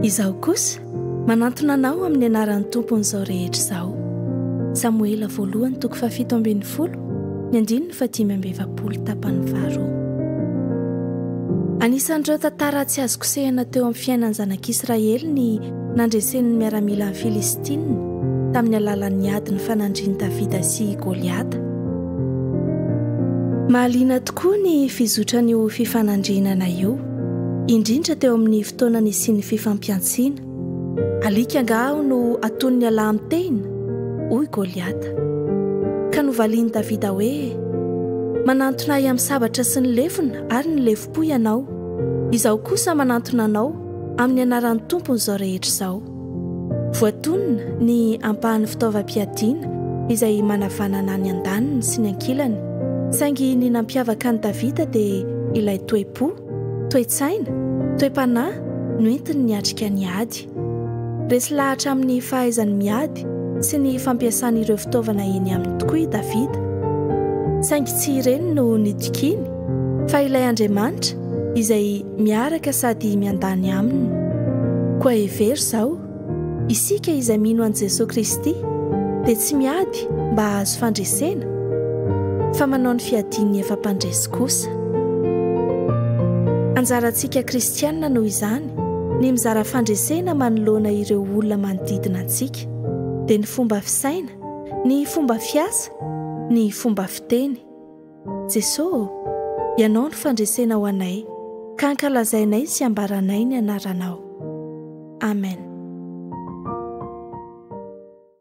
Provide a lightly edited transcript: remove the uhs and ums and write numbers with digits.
Izaho kosa manantona anao amin'ny anaran'ny tompon'izao rehetra izao. Samoela 1:7 ny 5:20 tapany 2. Anisan'ireo tantara tsy azo kosehana teo amin'ny fiainan'ny zanak'Israely ny nandresen'ny miaramila ny Filistina tamin'ny alalan'ny ady ny fanandriany Davida sy Goliata. Mahaliana tokoa ny fizotra-n'io fifanandrinana io, indrindra teo amin'ny fotoanany sy ny fifampiantsiana. Alika angaho no ataony ala amin'ny tena, hoy Goliata. Ka novaliany Davida hoe, manantona ahy amin'ny sabatra sy ny lefina ary ny lefim-po ianao. Izaho kosa manantona anao amin'ny anaran'ny tompon'izao rehetra izao. Voatonona ny ampahan'ny fitaovam-piadiana izay manavanana ny andaniny sy ny ankilany, saingy ny nampiavaka ny Davida dia ilay toe-po, toe-tsaina, toe-panahy no entiny niatrika ny ady. Resy lahatra amin'ny fahaizany miady sy ny fampiasan'ireo fitaovana eny aminy tokoa i Davida. Saingy tsy ireny no nidikiny, fa ilay Andriamanitra izay miaraka sady miandany aminy. Koa hevery izao, isika izay mino an'i Jesosy Kristy dia tsy miady mba hahazo fandresena, fa manao ny fiadiany efa-pandresy kosa. Anjarantsika kristianina noho izany ny mizara fandresena manoloana ireo olona manodidina antsika, dia ny fomba fisaina, ny fomba fiasa, ny fomba fiteny. Jesosy, ianao ny fandresena ho anay, ka ankalazainay sy ambaranay ny anaranao. Amen.